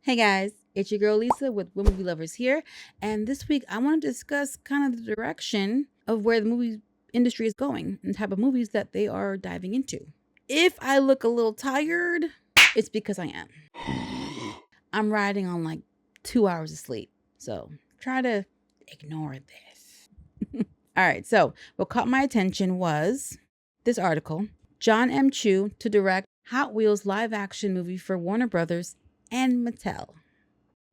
Hey guys, it's your girl Lisa with Women Movie Lovers here, and this week I want to discuss kind of the direction of where the movie industry is going and the type of movies that they are diving into. If I look a little tired, it's because I am. I'm riding on like 2 hours of sleep, so try to ignore this. All right, so what caught my attention was this article: John M. Chu to direct Hot Wheels live action movie for Warner Brothers and Mattel.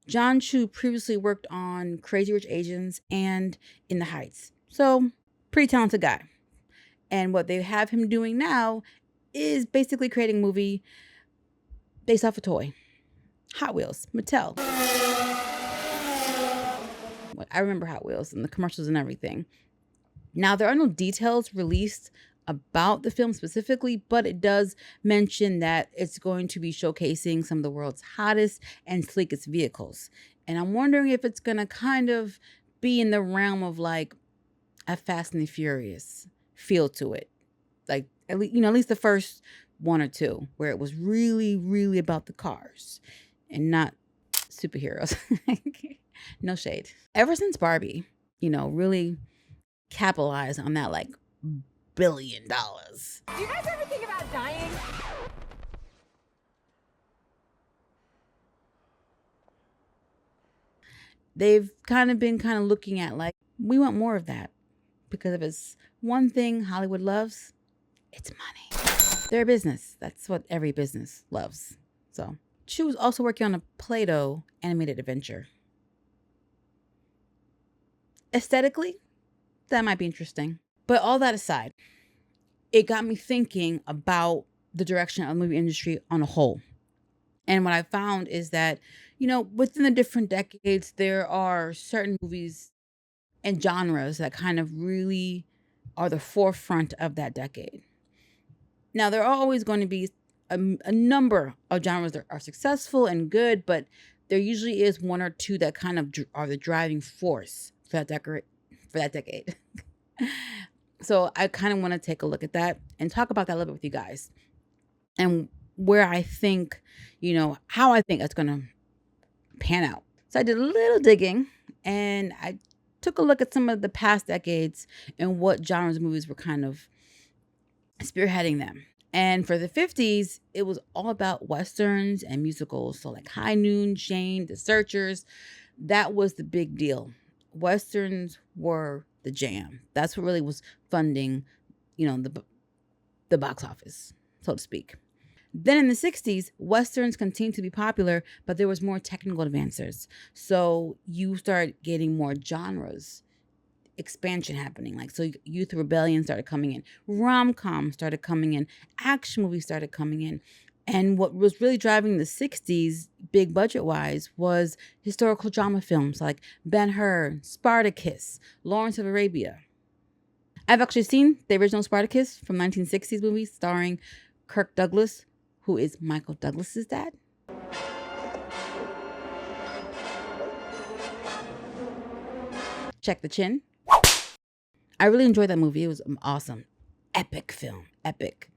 John Chu previously worked on Crazy Rich Asians and In the Heights. So, pretty talented guy. And what they have him doing now is basically creating a movie based off a toy. Hot Wheels, Mattel. I remember Hot Wheels and the commercials and everything. Now, there are no details released about the film specifically, but it does mention that it's going to be showcasing some of the world's hottest and sleekest vehicles. And I'm wondering if it's going to kind of be in the realm of like a Fast and the Furious feel to it. Like, at least the first one or two, where it was really, really about the cars and not superheroes. No shade. Ever since Barbie, really capitalized on that like $1 billion. Do you guys ever think about dying? They've kind of been looking at like, we want more of that, because if it's one thing Hollywood loves, it's money. They're a business. That's what every business loves. So she was also working on a Play-Doh animated adventure. Aesthetically, that might be interesting. But all that aside, it got me thinking about the direction of the movie industry on a whole. And what I found is that, within the different decades, there are certain movies and genres that kind of really are the forefront of that decade. Now, there are always going to be a number of genres that are successful and good, but there usually is one or two that kind of are the driving force for that decade. So I kind of want to take a look at that and talk about that a little bit with you guys, and where I think, how I think that's going to pan out. So I did a little digging and I took a look at some of the past decades and what genres of movies were kind of spearheading them. And for the 50s, it was all about Westerns and musicals. So like High Noon, Shane, The Searchers, that was the big deal. Westerns were the jam. That's what really was funding, the box office, so to speak. Then in the 60s, Westerns continued to be popular, but there was more technical advances. So you start getting more genres, expansion happening. Like, so Youth Rebellion started coming in, rom-com started coming in, action movies started coming in. And what was really driving the 60s, big budget-wise, was historical drama films like Ben-Hur, Spartacus, Lawrence of Arabia. I've actually seen the original Spartacus from 1960s movie starring Kirk Douglas, who is Michael Douglas's dad. Check the chin. I really enjoyed that movie. It was awesome. Epic film. Epic.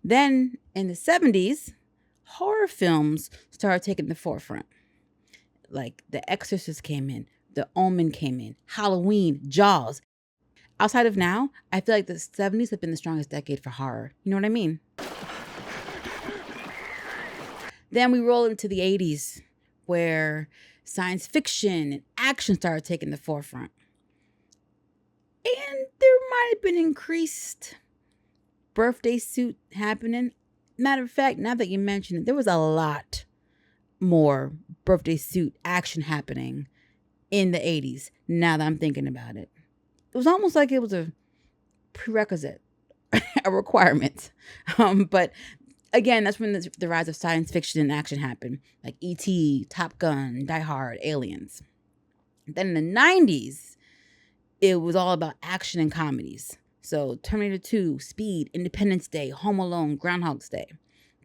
Then in the 70s, horror films started taking the forefront. Like The Exorcist came in, The Omen came in, Halloween, Jaws. Outside of now, I feel like the 70s have been the strongest decade for horror. You know what I mean? Then we roll into the 80s, where science fiction and action started taking the forefront. And there might have been increased birthday suit happening. Matter of fact, now that you mention it, there was a lot more birthday suit action happening in the 80s, now that I'm thinking about it. It was almost like it was a prerequisite, a requirement. But again, that's when the rise of science fiction and action happened, like E.T., Top Gun, Die Hard, Aliens. Then in the 90s, it was all about action and comedies. So Terminator 2, Speed, Independence Day, Home Alone, Groundhog's Day.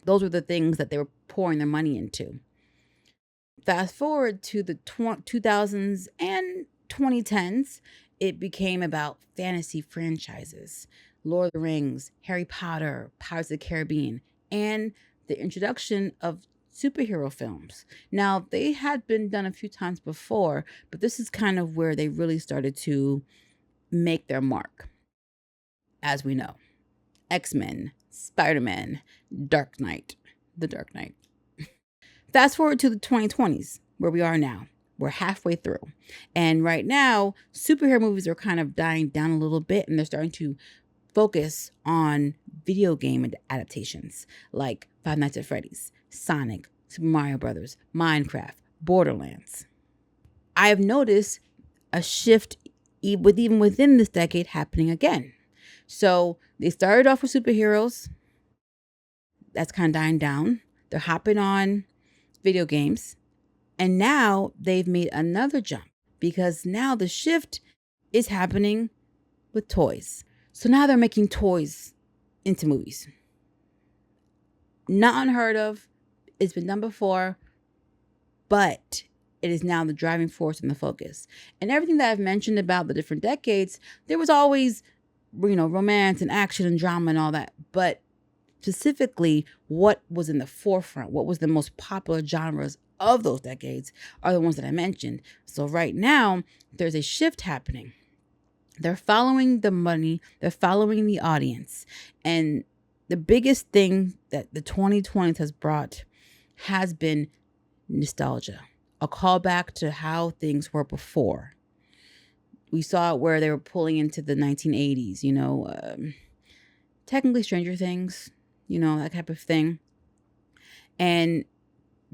Those were the things that they were pouring their money into. Fast forward to the 2000s and 2010s, it became about fantasy franchises. Lord of the Rings, Harry Potter, Pirates of the Caribbean, and the introduction of superhero films. Now, they had been done a few times before, but this is kind of where they really started to make their mark. As we know, X-Men, Spider-Man, Dark Knight, The Dark Knight. Fast forward to the 2020s, where we are now. We're halfway through. And right now, superhero movies are kind of dying down a little bit, and they're starting to focus on video game adaptations like Five Nights at Freddy's, Sonic, Super Mario Brothers, Minecraft, Borderlands. I have noticed a shift even within this decade happening again. So they started off with superheroes. That's kind of dying down. They're hopping on video games. And now they've made another jump because now the shift is happening with toys. So now they're making toys into movies. Not unheard of. It's been done before, but it is now the driving force and the focus. And everything that I've mentioned about the different decades, there was always, romance and action and drama and all that. But specifically, what was in the forefront, what was the most popular genres of those decades are the ones that I mentioned. So right now, there's a shift happening. They're following the money. They're following the audience. And the biggest thing that the 2020s has brought has been nostalgia, a callback to how things were before. We saw it where they were pulling into the 1980s, technically Stranger Things, that type of thing. And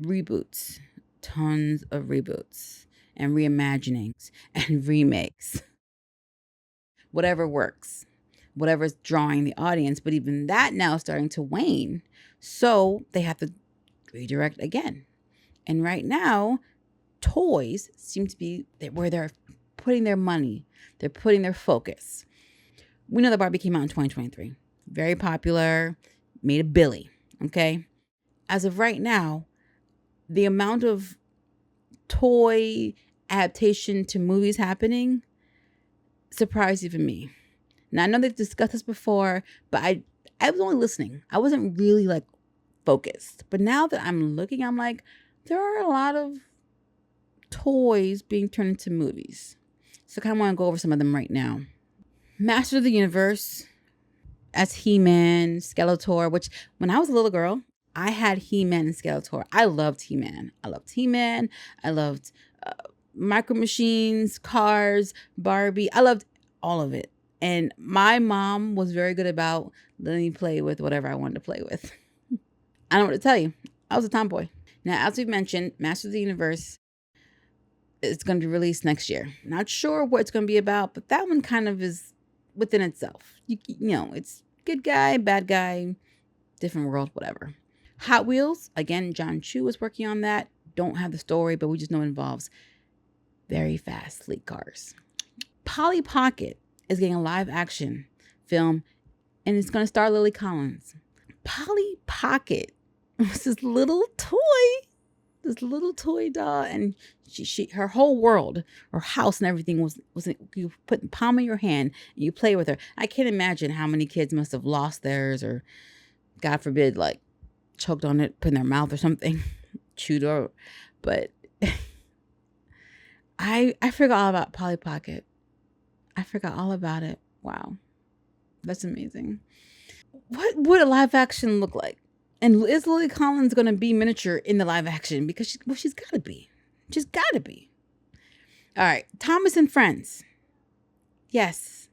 reboots, tons of reboots and reimaginings and remakes. Whatever works, whatever's drawing the audience. But even that now is starting to wane. So they have to redirect again. And right now, toys seem to be where they're putting their money. They're putting their focus. We know that Barbie came out in 2023. Very popular, made a billy, okay? As of right now, the amount of toy adaptation to movies happening surprised even me. Now, I know they've discussed this before, but I was only listening. I wasn't really focused. But now that I'm looking, I'm like, there are a lot of toys being turned into movies. So I kind of want to go over some of them right now. Master of the Universe as He-Man, Skeletor, which when I was a little girl, I had He-Man and Skeletor. I loved He-Man. I loved Micro Machines, Cars, Barbie. I loved all of it. And my mom was very good about letting me play with whatever I wanted to play with. I don't know what to tell you. I was a tomboy. Now, as we've mentioned, Master of the Universe is going to be released next year. Not sure what it's going to be about, but that one kind of is within itself. It's good guy, bad guy, different world, whatever. Hot Wheels, again, John Chu was working on that. Don't have the story, but we just know it involves very fast, sleek cars. Polly Pocket is getting a live action film, and it's going to star Lily Collins. Polly Pocket was this little toy doll, and her whole world, her house and everything was you put in the palm of your hand and you play with her. I can't imagine how many kids must have lost theirs or, God forbid, choked on it, put in their mouth or something, chewed or, but I forgot all about Polly Pocket. I forgot all about it. Wow. That's amazing. What would a live action look like? And is Lily Collins going to be miniature in the live action? Because she's got to be. She's got to be. All right. Thomas and Friends. Yes.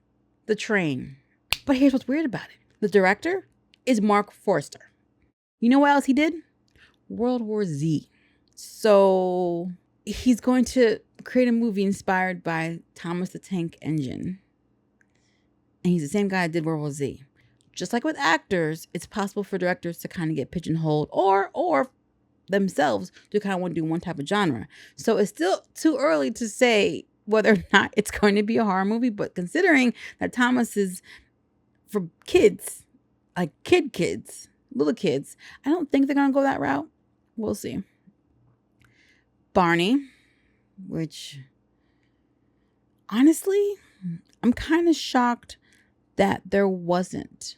The Train. But here's what's weird about it. The director is Mark Forster. You know what else he did? World War Z. So he's going to create a movie inspired by Thomas the Tank Engine. And he's the same guy that did World War Z. Just like with actors, it's possible for directors to kind of get pigeonholed or themselves to kind of want to do one type of genre. So it's still too early to say whether or not it's going to be a horror movie. But considering that Thomas is for kids, like kids, little kids, I don't think they're going to go that route. We'll see. Barney, which honestly, I'm kind of shocked that there wasn't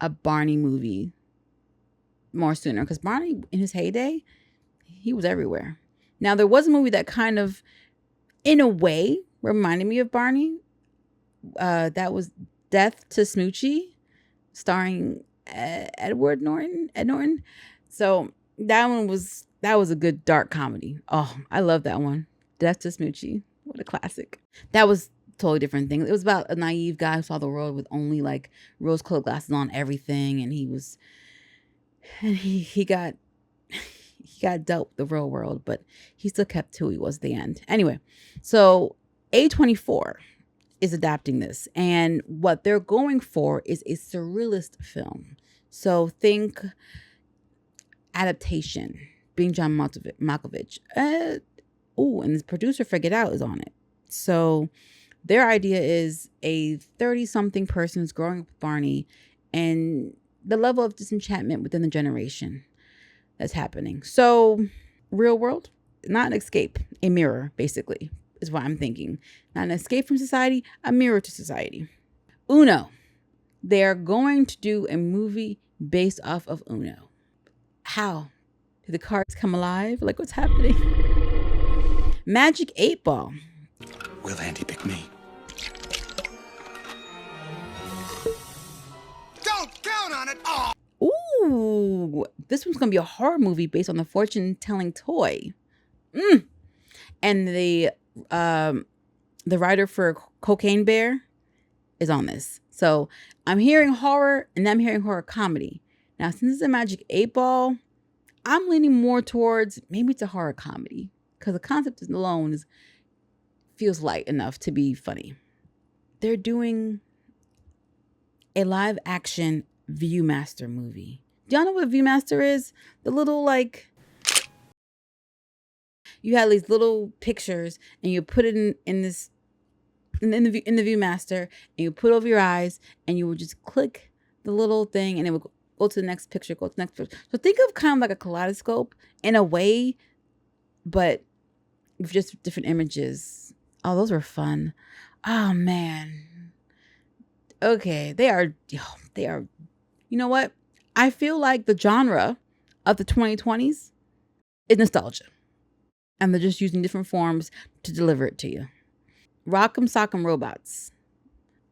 a Barney movie more sooner, because Barney in his heyday, he was everywhere. Now, there was a movie that kind of, in a way, reminded me of Barney. That was Death to Smoochie, starring Edward Norton. Ed Norton. So that was a good dark comedy. Oh, I love that one. Death to Smoochie. What a classic. That was totally different thing. It was about a naive guy who saw the world with only like rose-colored glasses on everything, and he got dealt the real world, but he still kept who he was at the end. Anyway, so A24 is adapting this, and what they're going for is a surrealist film. So think adaptation, being John Malkovich. And the producer for Get Out is on it. So their idea is a 30-something person is growing up with Barney, and the level of disenchantment within the generation that's happening. So real world, not an escape, a mirror, basically, is what I'm thinking. Not an escape from society, a mirror to society. Uno. They're going to do a movie based off of Uno. How? Do the cards come alive? Like, what's happening? Magic 8 Ball. Will Andy pick me? Don't count on it all! Ooh, this one's going to be a horror movie based on the fortune-telling toy. And the writer for Cocaine Bear is on this. So I'm hearing horror and I'm hearing horror comedy. Now, since it's a Magic 8 Ball, I'm leaning more towards maybe it's a horror comedy because the concept alone feels light enough to be funny. They're doing a live action Viewmaster movie. Do y'all know what Viewmaster is? The little you have these little pictures and you put it in the Viewmaster and you put it over your eyes and you would just click the little thing and it would go to the next picture, go to the next picture. So think of kind of like a kaleidoscope in a way, but with just different images. Oh, those were fun. Oh man. Okay, they are. You know what? I feel like the genre of the 2020s is nostalgia. And they're just using different forms to deliver it to you. Rock'em Sock'em Robots.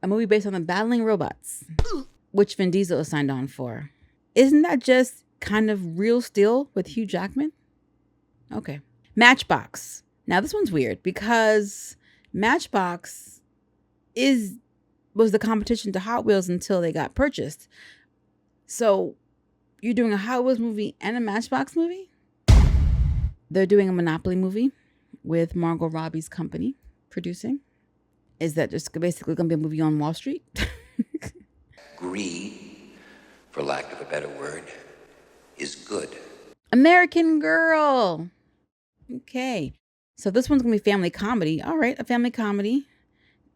A movie based on the battling robots, which Vin Diesel is signed on for. Isn't that just kind of Real Steel with Hugh Jackman? Okay. Matchbox. Now this one's weird because Matchbox was the competition to Hot Wheels until they got purchased. So you're doing a Hot Wheels movie and a Matchbox movie? They're doing a Monopoly movie with Margot Robbie's company producing. Is that just basically going to be a movie on Wall Street? Greed, for lack of a better word, is good. American Girl. Okay. So this one's going to be family comedy. All right, a family comedy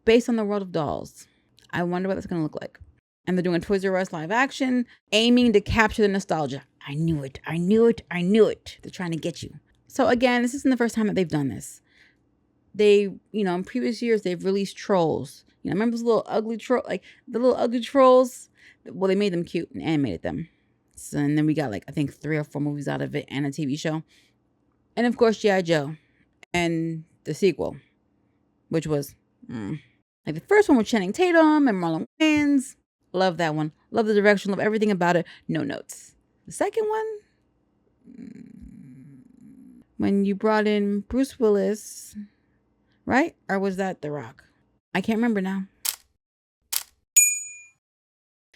based on the world of dolls. I wonder what that's going to look like. And they're doing Toys R Us live action, aiming to capture the nostalgia. I knew it. They're trying to get you. So again, this isn't the first time that they've done this. They, in previous years, they've released Trolls. Remember those little ugly trolls? Well, they made them cute and animated them. So, and then we got I think 3 or 4 movies out of it and a TV show. And of course, G.I. Joe. And the sequel, which was the first one with Channing Tatum and Marlon Wayans. Love that one. Love the direction. Love everything about it. No notes. The second one, when you brought in Bruce Willis, right? Or was that The Rock? I can't remember now.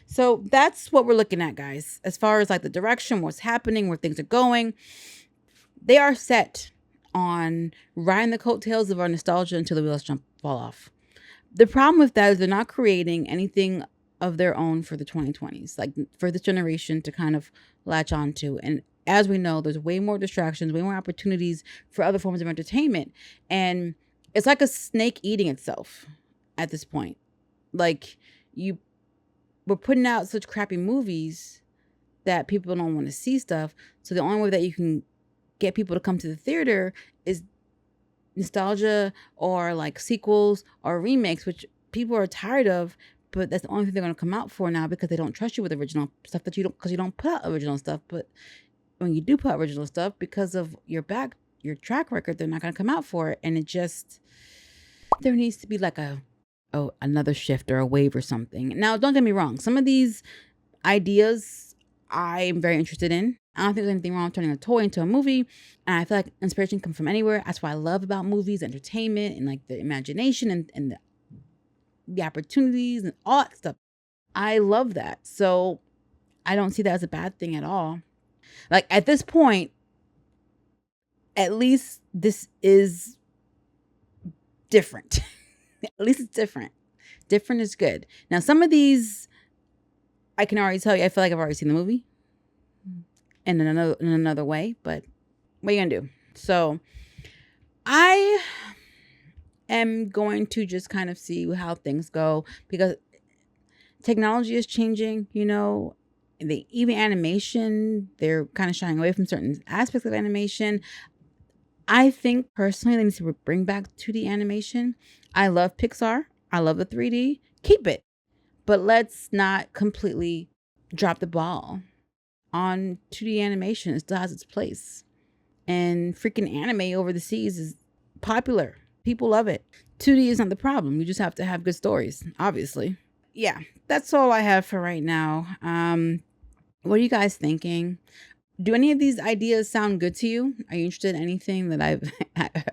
So that's what we're looking at, guys. As far as the direction, what's happening, where things are going. They are set on riding the coattails of our nostalgia until the wheels fall off. The problem with that is they're not creating anything of their own for the 2020s, for this generation to kind of latch onto. And as we know, there's way more distractions, way more opportunities for other forms of entertainment. And it's like a snake eating itself at this point. We're putting out such crappy movies that people don't want to see stuff. So the only way that you can get people to come to the theater is nostalgia or sequels or remakes, which people are tired of, but that's the only thing they're going to come out for now because they don't trust you with original stuff because you don't put out original stuff. But when you do put out original stuff, because of your track record, they're not going to come out for it. And there needs to be like another shift or a wave or something. Now, don't get me wrong. Some of these ideas I'm very interested in. I don't think there's anything wrong with turning a toy into a movie. And I feel like inspiration comes from anywhere. That's what I love about movies, entertainment, and like the imagination and the opportunities and all that stuff. I love that. So I don't see that as a bad thing at all. Like at this point, at least this is different. At least it's different. Different is good. Now, some of these, I can already tell you, I feel like I've already seen the movie in another way, but what are you gonna do? So I am going to just kind of see how things go, because technology is changing, even animation, they're kind of shying away from certain aspects of animation. I think personally they need to bring back 2D animation. I love Pixar. I love the 3D. Keep it. But let's not completely drop the ball on 2D animation. It still has its place. And freaking anime over the seas is popular. People love it. 2D is not the problem. You just have to have good stories, obviously. Yeah, that's all I have for right now. What are you guys thinking? Do any of these ideas sound good to you? Are you interested in anything that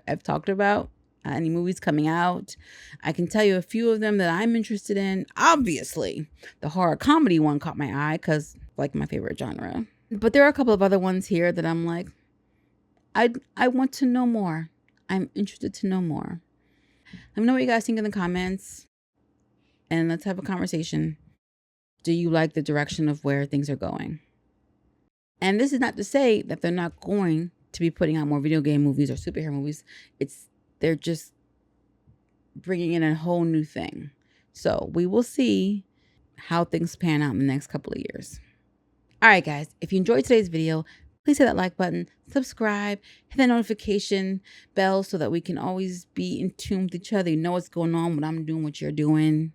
I've talked about? Any movies coming out? I can tell you a few of them that I'm interested in. Obviously, the horror comedy one caught my eye because like my favorite genre. But there are a couple of other ones here that I'm like, I want to know more. I'm interested to know more. Let me know what you guys think in the comments, and let's have a conversation. Do you like the direction of where things are going? And this is not to say that they're not going to be putting out more video game movies or superhero movies. They're just bringing in a whole new thing. So we will see how things pan out in the next couple of years. All right, guys, if you enjoyed today's video, please hit that like button, subscribe, hit that notification bell so that we can always be in tune with each other. You know what's going on, what I'm doing, what you're doing,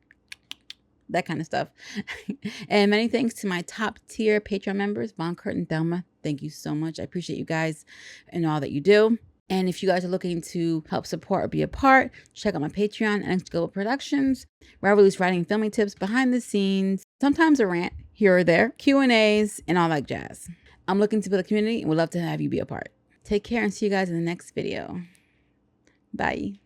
that kind of stuff. And many thanks to my top tier Patreon members, Von, Kurt, and Thelma. Thank you so much. I appreciate you guys and all that you do. And if you guys are looking to help support or be a part, check out my Patreon, NXG Global Productions, where I release writing and filming tips, behind the scenes, sometimes a rant here or there, Q&As, and all that jazz. I'm looking to build a community and would love to have you be a part. Take care and see you guys in the next video. Bye.